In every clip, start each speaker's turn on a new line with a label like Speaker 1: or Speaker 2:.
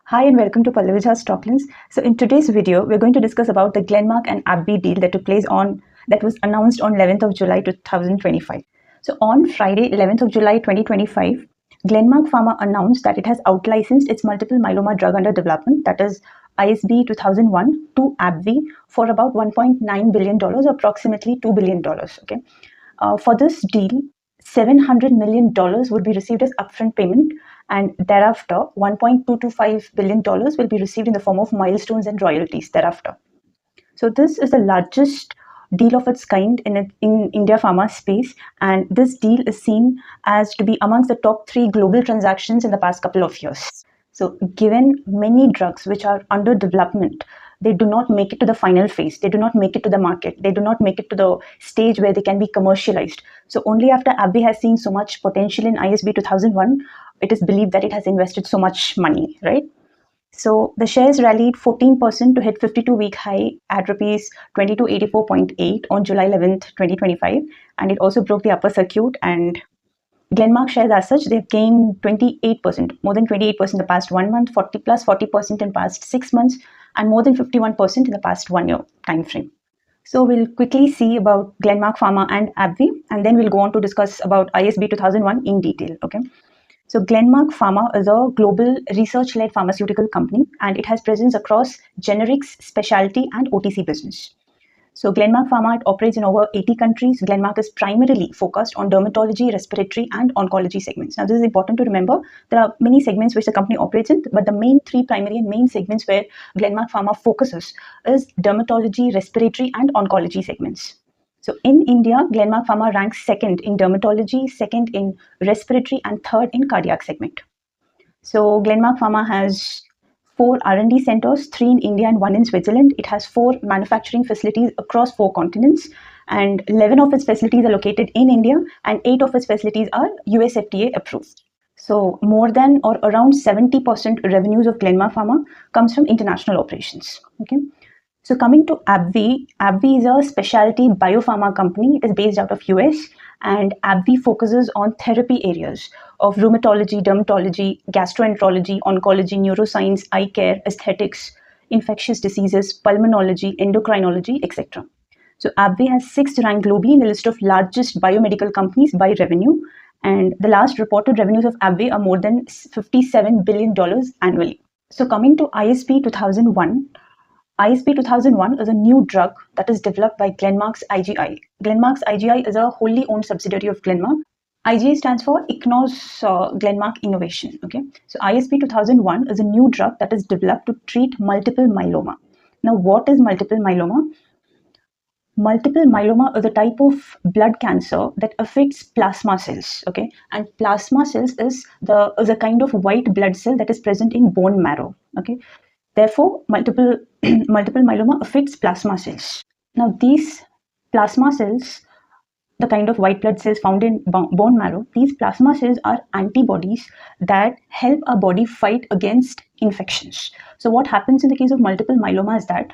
Speaker 1: Hi and welcome to pallavijhastocklens. So in today's video, we're going to discuss about the Glenmark and AbbVie deal that was announced on 11th of July 2025. So on Friday, 11th of July 2025, Glenmark Pharma announced that it has outlicensed its multiple myeloma drug under development, that is ISB 2001, to AbbVie for about $1.9 billion, approximately $2 billion. Okay. For this deal, $700 million would be received as upfront payment, and thereafter $1.225 billion will be received in the form of milestones and royalties thereafter. So this is the largest deal of its kind in India pharma space, and this deal is seen as to be amongst the top 3 global transactions in the past couple of years. So given many drugs which are under development, they do not make it to the final phase, they do not make it to the market, they do not make it to the stage where they can be commercialized. So only after AbbVie has seen so much potential in ISB 2001, it is believed that it has invested so much money, right? So the shares rallied 14% to hit 52-week high at rupees 2284.8 on July 11th, 2025, and it also broke the upper circuit. And Glenmark shares as such, they've gained 28%, more than 28% in the past 1 month, 40% in past 6 months, and more than 51% in the past 1 year time frame. So we'll quickly see about Glenmark Pharma and AbbVie, and then we'll go on to discuss about ISB 2001 in detail. Okay. So Glenmark Pharma is a global research-led pharmaceutical company, and it has presence across generics, specialty, and OTC business. So Glenmark Pharma, it operates in over 80 countries. Glenmark is primarily focused on dermatology, respiratory, and oncology segments. Now, this is important to remember. There are many segments which the company operates in, but the main 3 primary and main segments where Glenmark Pharma focuses is dermatology, respiratory, and oncology segments. So in India, Glenmark Pharma ranks 2nd in dermatology, 2nd in respiratory, and 3rd in cardiac segment. So Glenmark Pharma has 4 R&D centers, 3 in India and 1 in Switzerland. It has 4 manufacturing facilities across 4 continents, and 11 of its facilities are located in India, and 8 of its facilities are US FDA approved. So more than or around 70% revenues of Glenmark Pharma comes from international operations. Okay. So coming to AbbVie, AbbVie is a specialty biopharma company. It is based out of US, and AbbVie focuses on therapy areas of rheumatology, dermatology, gastroenterology, oncology, neuroscience, eye care, aesthetics, infectious diseases, pulmonology, endocrinology, etc. So AbbVie has 6th rank globally in the list of largest biomedical companies by revenue, and the last reported revenues of AbbVie are more than $57 billion annually. So coming to ISB 2001, ISB 2001 is a new drug that is developed by Glenmark's IGI. Glenmark's IGI is a wholly owned subsidiary of Glenmark. IGI stands for Ichnos Glenmark Innovation. Okay, so ISB 2001 is a new drug that is developed to treat multiple myeloma. Now, what is multiple myeloma? Multiple myeloma is a type of blood cancer that affects plasma cells. Okay, and plasma cells is a kind of white blood cell that is present in bone marrow. Okay. Therefore, multiple myeloma affects plasma cells. Now, these plasma cells, the kind of white blood cells found in bone marrow, these plasma cells are antibodies that help our body fight against infections. So what happens in the case of multiple myeloma is that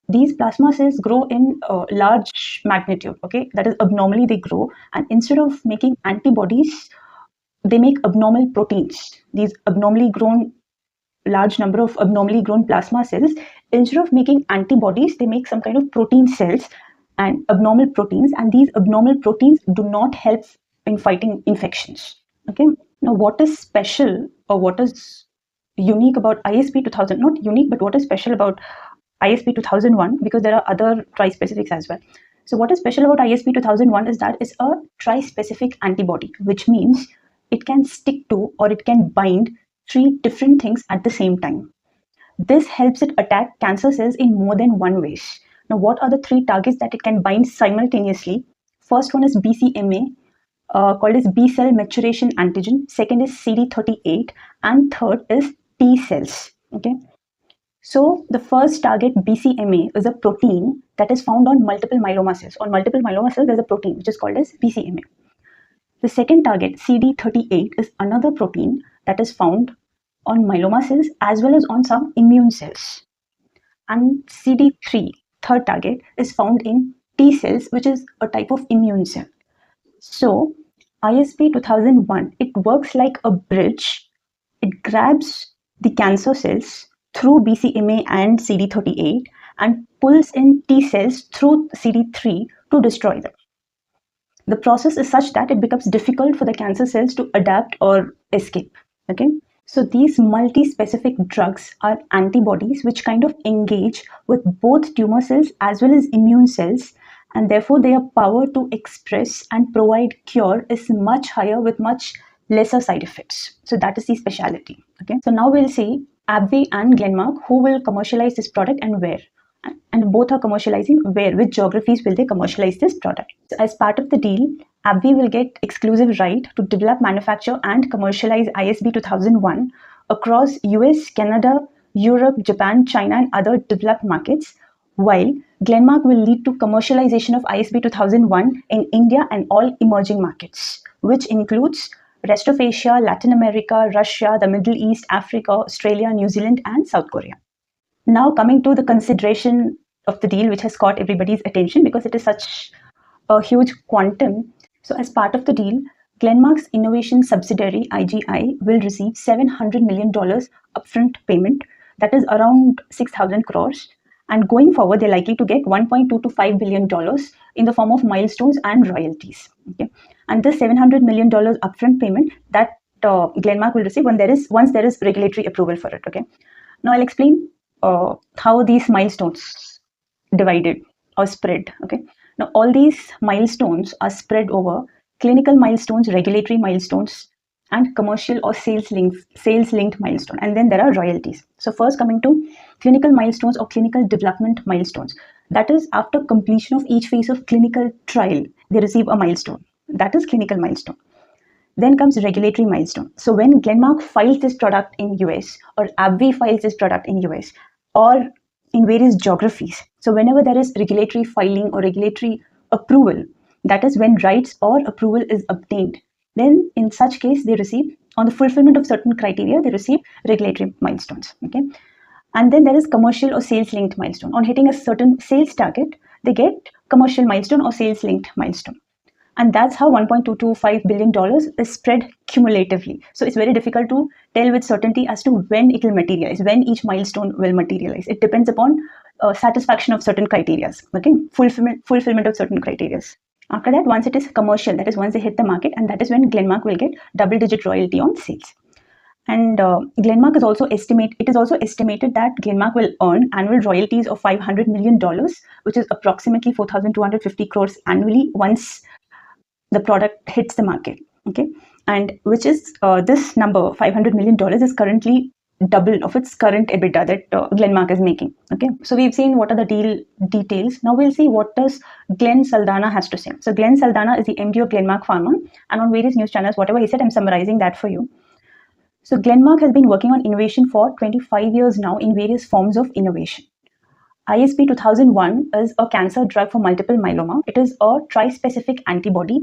Speaker 1: these plasma cells grow in large magnitude, okay? That is, abnormally they grow, and instead of making antibodies, they make abnormal proteins. These large number of abnormally grown plasma cells, instead of making antibodies, they make some kind of protein cells and abnormal proteins, and these abnormal proteins do not help in fighting infections. Okay. Now, what is special or what is unique about ISB 2000? Not unique, but what is special about ISB 2001? Because there are other tri-specifics as well. So, what is special about ISB 2001 is that it's a tri-specific antibody, which means it can stick to or it can bind 3 different things at the same time. This helps it attack cancer cells in more than one ways. Now, what are the 3 targets that it can bind simultaneously? First one is BCMA, called as B cell maturation antigen. Second is CD38, and third is T cells. Okay. So the first target, BCMA, is a protein that is found on multiple myeloma cells. On multiple myeloma cells, there's a protein which is called as BCMA. The second target, CD38, is another protein that is found on myeloma cells as well as on some immune cells. And CD3, third target, is found in T cells, which is a type of immune cell. So ISB 2001, it works like a bridge. It grabs the cancer cells through BCMA and CD38 and pulls in T cells through CD3 to destroy them. The process is such that it becomes difficult for the cancer cells to adapt or escape. Okay, so these multi-specific drugs are antibodies which kind of engage with both tumor cells as well as immune cells, and therefore their power to express and provide cure is much higher with much lesser side effects. So that is the specialty. Okay, so now we'll see AbbVie and Glenmark who will commercialize this product and where. And both are commercializing where, which geographies will they commercialize this product. So as part of the deal, AbbVie will get exclusive right to develop, manufacture and commercialize ISB 2001 across US, Canada, Europe, Japan, China and other developed markets, while Glenmark will lead to commercialization of ISB 2001 in India and all emerging markets, which includes rest of Asia, Latin America, Russia, the Middle East, Africa, Australia, New Zealand and South Korea. Now coming to the consideration of the deal which has caught everybody's attention because it is such a huge quantum. So as part of the deal, Glenmark's innovation subsidiary IGI will receive $700 million upfront payment, that is around 6,000 crores. And going forward, they're likely to get $1.2 to $5 billion in the form of milestones and royalties. Okay, and this $700 million upfront payment that Glenmark will receive once there is regulatory approval for it. Okay, now I'll explain how these milestones divided or spread. Okay, now all these milestones are spread over clinical milestones, regulatory milestones, and commercial or sales linked milestone, and then there are royalties. So first coming to clinical milestones or clinical development milestones, that is after completion of each phase of clinical trial they receive a milestone, that is clinical milestone. Then comes regulatory milestone. So when Glenmark files this product in US or AbbVie files this product in US or in various geographies, so whenever there is regulatory filing or regulatory approval, that is when rights or approval is obtained, then in such case they receive, on the fulfillment of certain criteria, they receive regulatory milestones. Okay, and then there is commercial or sales linked milestone. On hitting a certain sales target, they get commercial milestone or sales linked milestone. And that's how $1.225 billion is spread cumulatively. So it's very difficult to tell with certainty as to when it will materialize, when each milestone will materialize. It depends upon satisfaction of certain criteria, okay, fulfillment of certain criteria. After that, once it is commercial, that is once they hit the market, and that is when Glenmark will get double-digit royalty on sales. And Glenmark is also estimated that Glenmark will earn annual royalties of $500 million, which is approximately 4,250 crores annually once the product hits the market. Okay, and which is this number $500 million is currently double of its current EBITDA that Glenmark is making. Okay, so we've seen what are the deal details. Now we'll see what does Glenn Saldanha has to say. So Glenn Saldanha is the MD of Glenmark Pharma, and on various news channels, whatever he said, I'm summarizing that for you. So Glenmark has been working on innovation for 25 years now in various forms of innovation. ISB 2001 is a cancer drug for multiple myeloma. It is a trispecific antibody,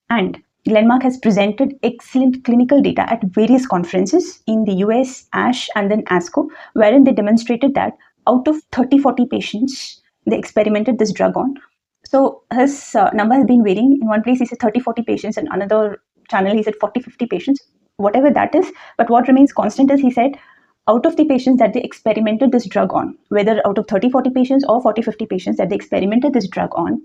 Speaker 1: and Glenmark has presented excellent clinical data at various conferences in the US, ASH, and then ASCO, wherein they demonstrated that out of 30-40 patients they experimented this drug on. So his number has been varying. In one place he said 30-40 patients, and another channel he said 40-50 patients, whatever that is. But what remains constant is he said out of the patients that they experimented this drug on, whether out of 30-40 patients or 40-50 patients that they experimented this drug on,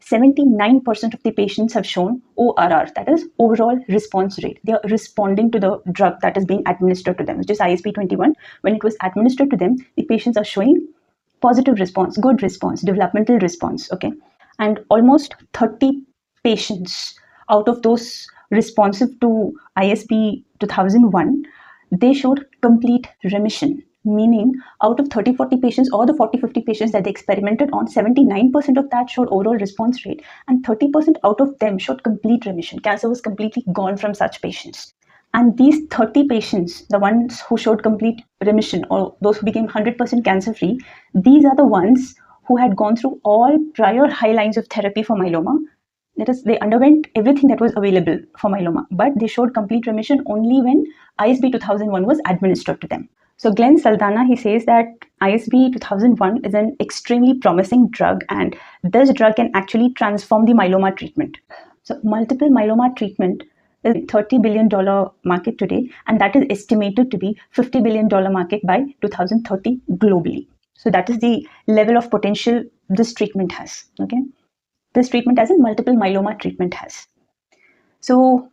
Speaker 1: 79% of the patients have shown ORR, that is overall response rate. They are responding to the drug that is being administered to them, which is ISB 21. When it was administered to them, the patients are showing positive response, good response, developmental response. Okay, and almost 30 patients out of those responsive to ISB 2001, they showed complete remission. Meaning out of 30-40 patients or the 40-50 patients that they experimented on, 79% of that showed overall response rate, and 30% out of them showed complete remission. Cancer was completely gone from such patients. And these 30 patients, the ones who showed complete remission or those who became 100% cancer free, these are the ones who had gone through all prior high lines of therapy for myeloma. That is, they underwent everything that was available for myeloma, but they showed complete remission only when ISB 2001 was administered to them. So Glenn Saldanha, he says that ISB 2001 is an extremely promising drug, and this drug can actually transform the myeloma treatment. So multiple myeloma treatment is $30 billion market today, and that is estimated to be $50 billion market by 2030 globally. So that is the level of potential this treatment has. Okay, this treatment as in multiple myeloma treatment has. So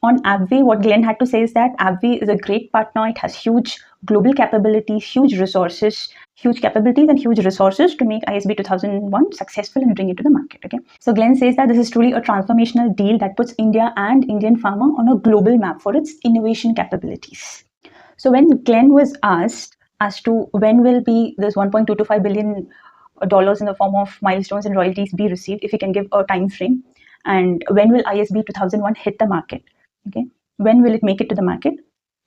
Speaker 1: on AbbVie, what Glenn had to say is that AbbVie is a great partner. It has huge global capabilities, huge resources, huge capabilities and huge resources to make ISB 2001 successful and bring it to the market. Okay, so Glenn says that this is truly a transformational deal that puts India and Indian Pharma on a global map for its innovation capabilities. So when Glenn was asked as to when will be this $1.225 billion in the form of milestones and royalties be received, if he can give a time frame, and when will ISB 2001 hit the market? Okay, when will it make it to the market?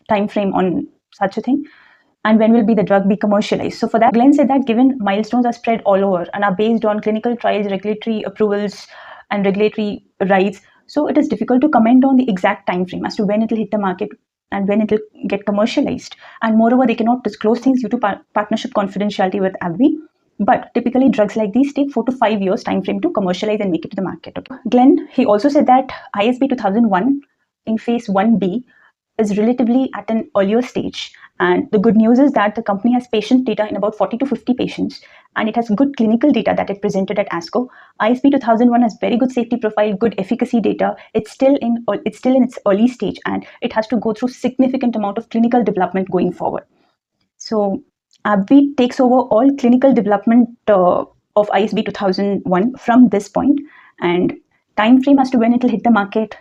Speaker 1: Time frame on such a thing, and when will be the drug be commercialized? So for that, Glenn said that given milestones are spread all over and are based on clinical trials, regulatory approvals, and regulatory rights, so it is difficult to comment on the exact time frame as to when it will hit the market and when it will get commercialized. And moreover, they cannot disclose things due to partnership confidentiality with AbbVie. But typically, drugs like these take 4 to 5 years time frame to commercialize and make it to the market. Okay. Glenn, he also said that ISB 2001 in phase 1B is relatively at an earlier stage. And the good news is that the company has patient data in about 40 to 50 patients, and it has good clinical data that it presented at ASCO. ISB 2001 has very good safety profile, good efficacy data. It's still in its early stage, and it has to go through significant amount of clinical development going forward. So AbbVie takes over all clinical development of ISB 2001 from this point, and time frame as to when it will hit the market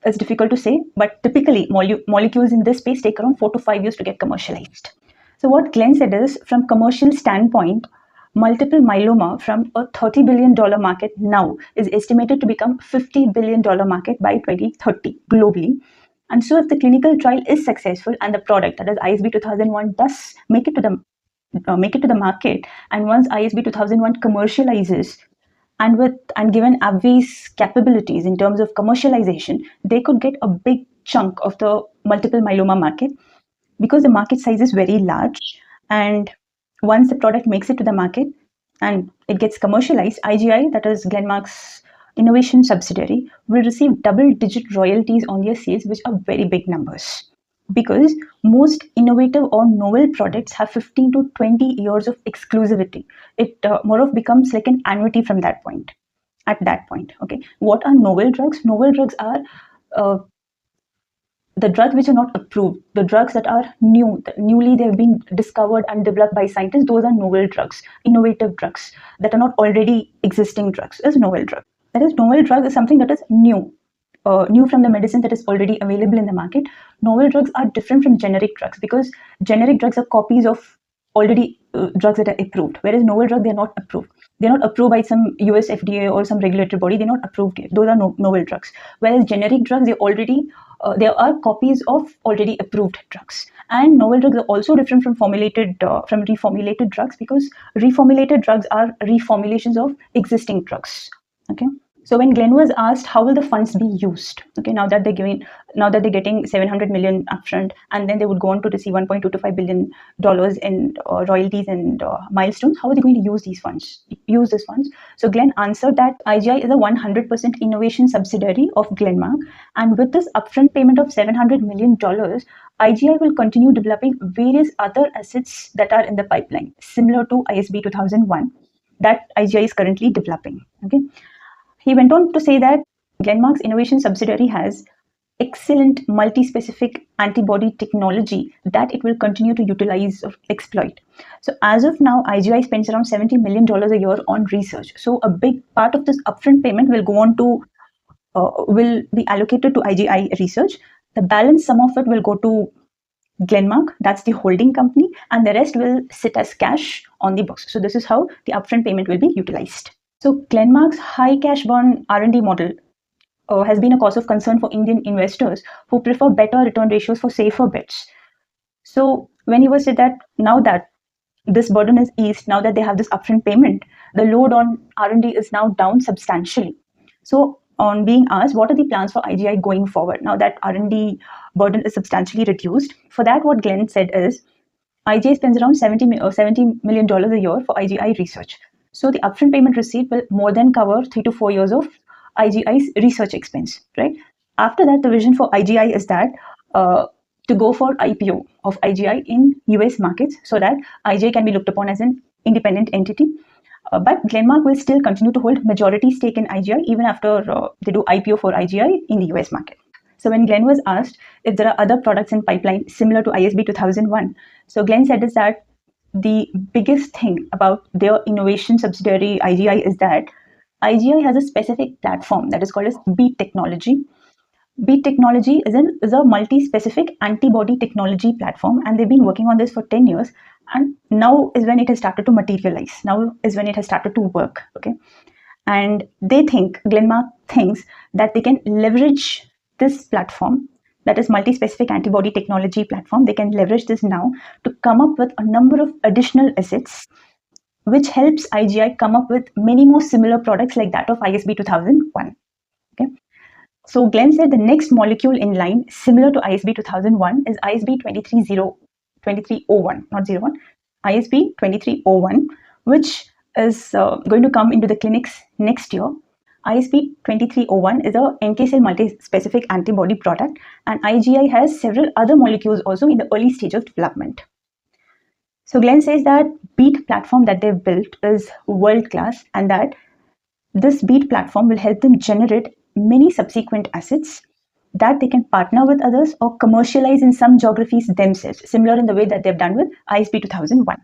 Speaker 1: is difficult to say, but typically molecules in this space take around 4 to 5 years to get commercialized. So what Glenn said is, from commercial standpoint, multiple myeloma from a $30 billion market now is estimated to become $50 billion market by 2030 globally. And so if the clinical trial is successful and the product, that is ISB 2001, does make it to the market, and once ISB 2001 commercializes, and given AbbVie's capabilities in terms of commercialization, they could get a big chunk of the multiple myeloma market, because the market size is very large. And once the product makes it to the market and it gets commercialized, IGI, that is Glenmark's innovation subsidiary, will receive double-digit royalties on their sales, which are very big numbers, because most innovative or novel products have 15 to 20 years of exclusivity. It more of becomes like an annuity from that point. At that point, okay. What are novel drugs? Novel drugs are the drugs which are not approved, the drugs that are newly they have been discovered and developed by scientists. Those are novel drugs, innovative drugs that are not already existing drugs is novel drug. That is, novel drug is something that is new from the medicine that is already available in the market. Novel drugs are different from generic drugs, because generic drugs are copies of already drugs that are approved, whereas novel drugs, they're not approved. They're not approved by some US FDA or some regulatory body. They're not approved yet. Those are novel drugs. Whereas generic drugs, there are copies of already approved drugs. And novel drugs are also different from reformulated drugs, because reformulated drugs are reformulations of existing drugs. Okay. So when Glenn was asked how will the funds be used, okay, now that they're getting $700 million upfront, and then they would go on to receive $1.225 billion in royalties and milestones, how are they going to use these funds? So Glenn answered that IGI is a 100% innovation subsidiary of Glenmark, and with this upfront payment of $700 million, IGI will continue developing various other assets that are in the pipeline, similar to ISB 2001 that IGI is currently developing. Okay. He went on to say that Glenmark's innovation subsidiary has excellent multi-specific antibody technology that it will continue to utilize or exploit. So as of now, IGI spends around $70 million a year on research. So a big part of this upfront payment will be allocated to IGI research. The balance sum of it will go to Glenmark, that's the holding company, and the rest will sit as cash on the books. So this is how the upfront payment will be utilized. So Glenmark's high cash burn R&D model has been a cause of concern for Indian investors who prefer better return ratios for safer bets. So when he was said that now that this burden is eased, now that they have this upfront payment, the load on R&D is now down substantially. So on being asked, what are the plans for IGI going forward now that R&D burden is substantially reduced? For that, what Glenn said is, IGI spends around $70 million a year for IGI research. So the upfront payment received will more than cover 3 to 4 years of IGI's research expense, right? After that, the vision for IGI is that to go for IPO of IGI in US markets so that IGI can be looked upon as an independent entity. But Glenmark will still continue to hold majority stake in IGI even after they do IPO for IGI in the US market. So when Glenn was asked if there are other products in pipeline similar to ISB 2001, so Glenn said is that the biggest thing about their innovation subsidiary IGI is that IGI has a specific platform that is called as Beat technology. Beat technology is a multi-specific antibody technology platform, and they've been working on this for 10 years. And now is when it has started to materialize. Now is when it has started to work. Okay, and Glenmark thinks that they can leverage this platform, that is multi-specific antibody technology platform. They can leverage this now to come up with a number of additional assets, which helps IGI come up with many more similar products like that of ISB 2001. Okay. So Glenn said the next molecule in line similar to ISB 2001 is ISB 2301, not 01, ISB 2301, which is going to come into the clinics next year. ISB 2301 is a NK cell multi-specific antibody product, and IGI has several other molecules also in the early stage of development. So Glenn says that Beat platform that they've built is world-class, and that this Beat platform will help them generate many subsequent assets that they can partner with others or commercialize in some geographies themselves, similar in the way that they've done with ISB 2001.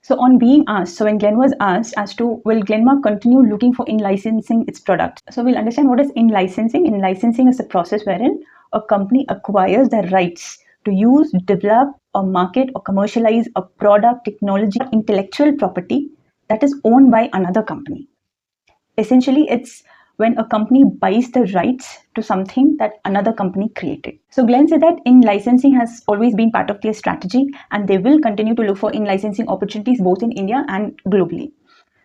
Speaker 1: So on being asked, so when Glenn was asked as to will Glenmark continue looking for in-licensing its product, so we'll understand what is in-licensing. In-licensing is a process wherein a company acquires the rights to use, develop, or market or commercialize a product, technology, intellectual property that is owned by another company. Essentially, it's when a company buys the rights to something that another company created. So Glenn said that in-licensing has always been part of their strategy, and they will continue to look for in-licensing opportunities both in India and globally.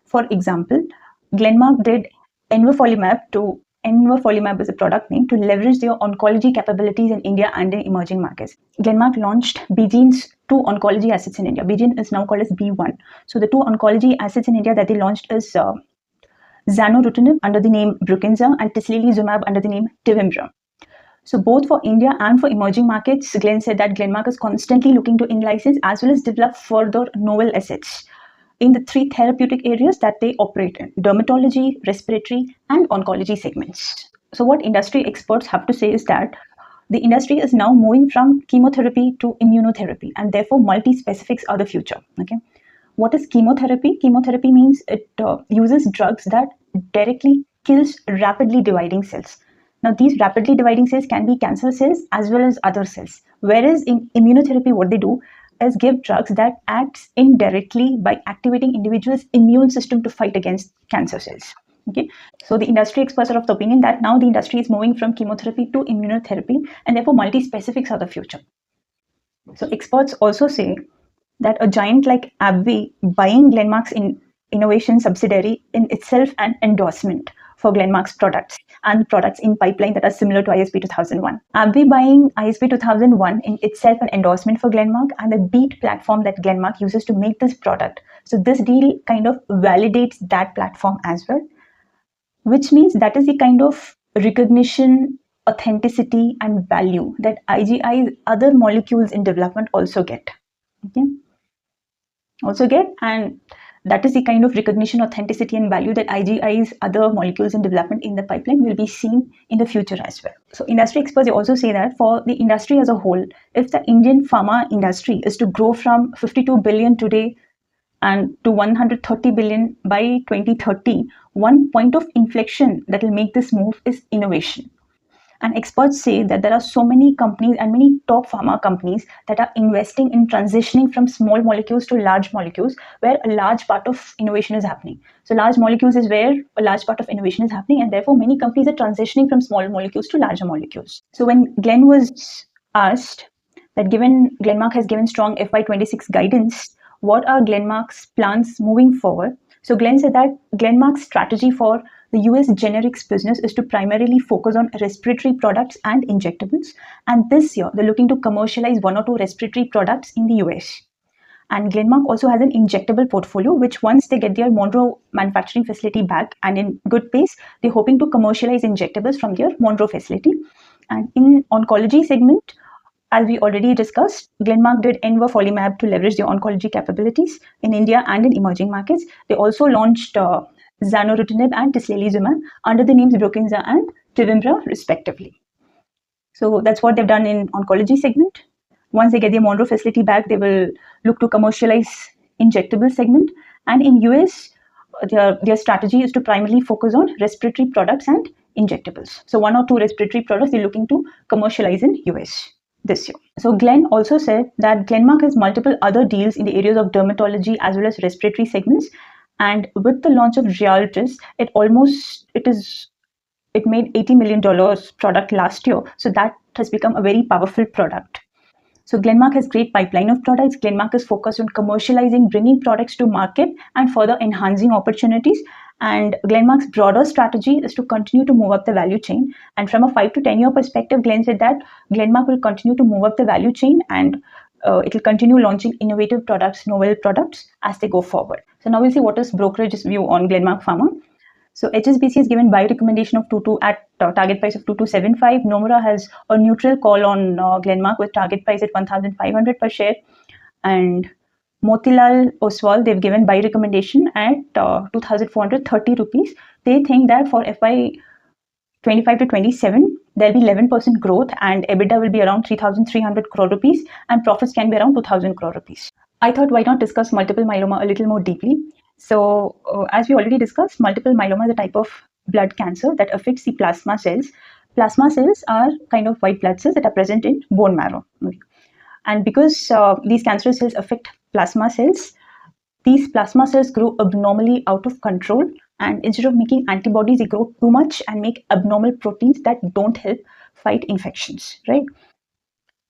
Speaker 1: For example, Glenmark did envafolimab is a product name, to leverage their oncology capabilities in India and in emerging markets. Glenmark launched BGene's 2 oncology assets in India. BGene is now called as B1. So the 2 oncology assets in India that they launched is Xanorutinib under the name Brukinza and Tislelizumab under the name Tevimbra. So both for India and for emerging markets, Glenn said that Glenmark is constantly looking to in-license as well as develop further novel assets in the 3 therapeutic areas that they operate in: dermatology, respiratory, and oncology segments. So what industry experts have to say is that the industry is now moving from chemotherapy to immunotherapy, and therefore multi-specifics are the future. Okay. What is chemotherapy? Chemotherapy means it uses drugs that directly kills rapidly dividing cells. Now, these rapidly dividing cells can be cancer cells as well as other cells. Whereas in immunotherapy, what they do is give drugs that acts indirectly by activating individuals' immune system to fight against cancer cells. Okay, so the industry experts are of the opinion that now the industry is moving from chemotherapy to immunotherapy, and therefore multi-specifics are the future. So experts also say that a giant like AbbVie buying Glenmark's innovation subsidiary in itself an endorsement for Glenmark's products and products in pipeline that are similar to ISB 2001. AbbVie buying ISB 2001 in itself an endorsement for Glenmark and the Beat platform that Glenmark uses to make this product. So this deal kind of validates that platform as well, which means that is the kind of recognition, authenticity, and value that IGI's other molecules in development also get. Okay. And that is the kind of recognition, authenticity, and value that IGI's other molecules in development in the pipeline will be seen in the future as well. So industry experts also say that for the industry as a whole, if the Indian pharma industry is to grow from 52 billion today and to 130 billion by 2030, one point of inflection that will make this move is innovation. And experts say that there are so many companies and many top pharma companies that are investing in transitioning from small molecules to large molecules, where a large part of innovation is happening. So large molecules is where a large part of innovation is happening, and therefore many companies are transitioning from small molecules to larger molecules. So when Glenn was asked that given Glenmark has given strong FY26 guidance, what are Glenmark's plans moving forward? So Glenn said that Glenmark's strategy for the US generics business is to primarily focus on respiratory products and injectables. And this year, they're looking to commercialize 1 or 2 respiratory products in the US. And Glenmark also has an injectable portfolio, which once they get their Monroe manufacturing facility back and in good pace, they're hoping to commercialize injectables from their Monroe facility. And in oncology segment, as we already discussed, Glenmark did envafolimab to leverage their oncology capabilities in India and in emerging markets. They also launched zanubrutinib and tislelizumab under the names Brukinza and Tevimbra, respectively. So that's what they've done in oncology segment. Once they get their Monroe facility back, they will look to commercialize injectable segment. And in US, their strategy is to primarily focus on respiratory products and injectables. So 1 or 2 respiratory products they're looking to commercialize in US this year. So Glenn also said that Glenmark has multiple other deals in the areas of dermatology as well as respiratory segments. And with the launch of royalties, it made $80 million product last year. So that has become a very powerful product. So Glenmark has great pipeline of products. Glenmark is focused on commercializing, bringing products to market and further enhancing opportunities. And Glenmark's broader strategy is to continue to move up the value chain. And from a 5 to 10 year perspective, Glenn said that Glenmark will continue to move up the value chain and it will continue launching innovative products, novel products as they go forward. So now we'll see what is Brokerage's view on Glenmark Pharma. So HSBC has given buy recommendation of 22 at target price of 2275. Nomura has a neutral call on Glenmark with target price at 1,500 per share. And Motilal Oswal, they've given buy recommendation at 2,430 rupees. They think that for FY 25 to 27, there'll be 11% growth and EBITDA will be around 3,300 crore rupees and profits can be around 2,000 crore rupees. I thought why not discuss multiple myeloma a little more deeply. So as we already discussed, multiple myeloma is a type of blood cancer that affects the plasma cells. Plasma cells are kind of white blood cells that are present in bone marrow. And because these cancerous cells affect plasma cells, these plasma cells grow abnormally out of control. And instead of making antibodies, they grow too much and make abnormal proteins that don't help fight infections, right?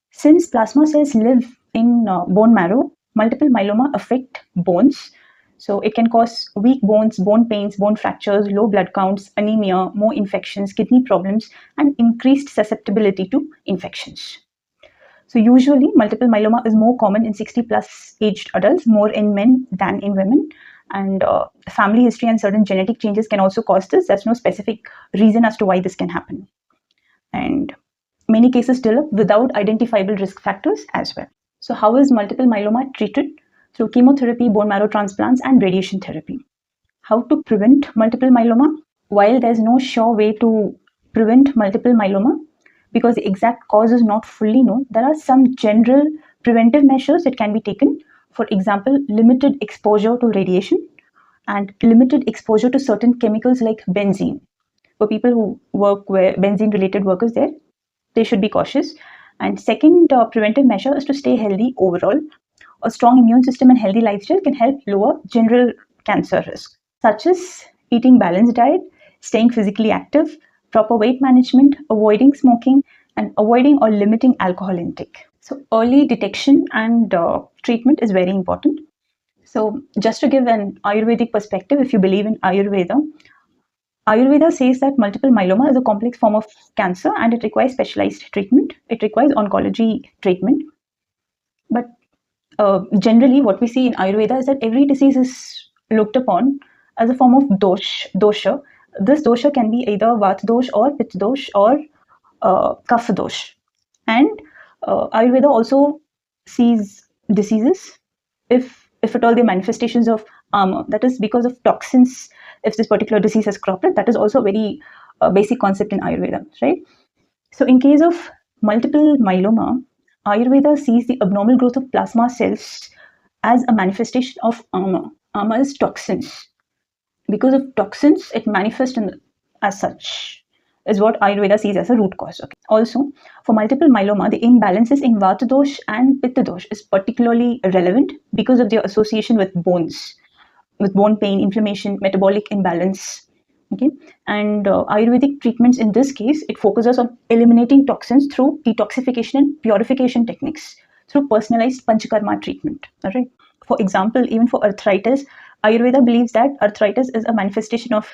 Speaker 1: Since plasma cells live in bone marrow, multiple myeloma affect bones. So it can cause weak bones, bone pains, bone fractures, low blood counts, anemia, more infections, kidney problems, and increased susceptibility to infections. So usually multiple myeloma is more common in 60 plus aged adults, more in men than in women. And family history and certain genetic changes can also cause this. There's no specific reason as to why this can happen. And many cases develop without identifiable risk factors as well. So how is multiple myeloma treated? Through chemotherapy, bone marrow transplants, and radiation therapy. How to prevent multiple myeloma? While there's no sure way to prevent multiple myeloma, because the exact cause is not fully known, there are some general preventive measures that can be taken. For example, limited exposure to radiation and limited exposure to certain chemicals like benzene. For people who work where benzene-related work is there, they should be cautious. And second preventive measure is to stay healthy overall. A strong immune system and healthy lifestyle can help lower general cancer risk, such as eating balanced diet, staying physically active, proper weight management, avoiding smoking, and avoiding or limiting alcohol intake. So early detection and treatment is very important. So just to give an Ayurvedic perspective, if you believe in Ayurveda, Ayurveda says that multiple myeloma is a complex form of cancer and it requires specialized treatment. It requires oncology treatment. But generally, what we see in Ayurveda is that every disease is looked upon as a form of dosha. This dosha can be either vata dosh or pitta dosh or kapha dosh. And Ayurveda also sees diseases if at all the manifestations of ama, that is because of toxins. If this particular disease has cropped up, that is also a very basic concept in Ayurveda, right? So in case of multiple myeloma, Ayurveda sees the abnormal growth of plasma cells as a manifestation of ama. Ama is toxins. Because of toxins, it manifests as such, is what Ayurveda sees as a root cause. Okay. Also, for multiple myeloma, the imbalances in vata dosh and pitta dosh is particularly relevant because of their association with bones, with bone pain, inflammation, metabolic imbalance. Okay, and Ayurvedic treatments in this case, it focuses on eliminating toxins through detoxification and purification techniques through personalized panchakarma treatment. All right. For example, even for arthritis, Ayurveda believes that arthritis is a manifestation of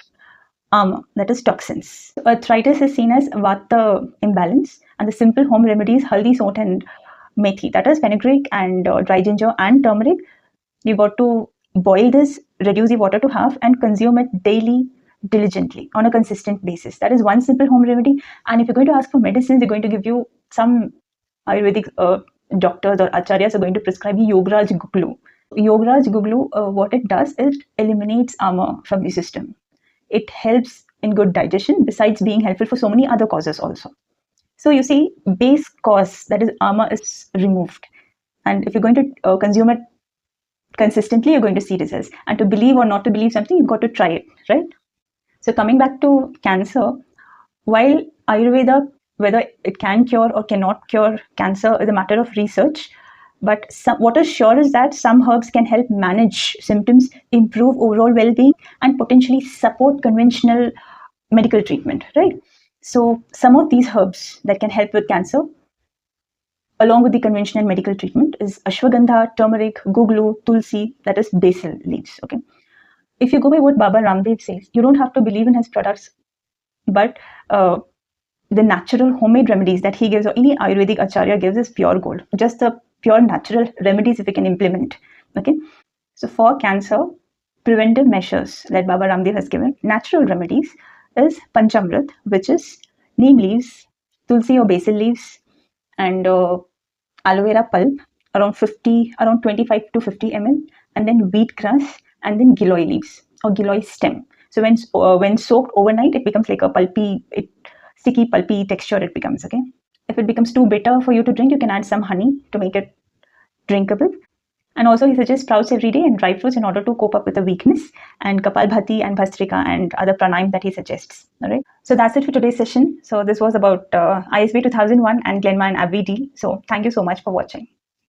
Speaker 1: ama, that is toxins. Arthritis is seen as vata imbalance, and the simple home remedies haldi, salt, and methi, that is fenugreek and dry ginger and turmeric. You got to boil this, reduce the water to half, and consume it daily diligently on a consistent basis. That is one simple home remedy. And if you're going to ask for medicines, they're going to give you some Ayurvedic doctors or acharyas are going to prescribe you Yograj Guglu. Yograj Guglu, what it does is it eliminates ama from the system. It helps in good digestion, besides being helpful for so many other causes also. So you see, base cause, that is ama, is removed. And if you're going to consume it consistently, you're going to see results. And to believe or not to believe something, you've got to try it, right? So coming back to cancer, while Ayurveda, whether it can cure or cannot cure cancer is a matter of research, but what is sure is that some herbs can help manage symptoms, improve overall well-being, and potentially support conventional medical treatment, right? So some of these herbs that can help with cancer, along with the conventional medical treatment, is ashwagandha, turmeric, guglu, tulsi, that is basil leaves, okay? If you go by what Baba Ramdev says, you don't have to believe in his products, but the natural homemade remedies that he gives or any Ayurvedic acharya gives is pure gold. Just the pure natural remedies if we can implement. Okay. So for cancer, preventive measures that Baba Ramdev has given, natural remedies, is Panchamrit, which is neem leaves, tulsi or basil leaves, and aloe vera pulp, around 25 to 50 ml, and then wheatgrass, and then giloy leaves or giloy stem. So when soaked overnight, it becomes like a sticky pulpy texture it becomes, okay? If it becomes too bitter for you to drink, you can add some honey to make it drinkable. And also he suggests sprouts every day and dry fruits in order to cope up with the weakness, and Kapalbhati and Bhastrika and other pranayam that he suggests. All right. So that's it for today's session. So this was about ISB 2001 and Glenmark and AbbVie deal. So thank you so much for watching.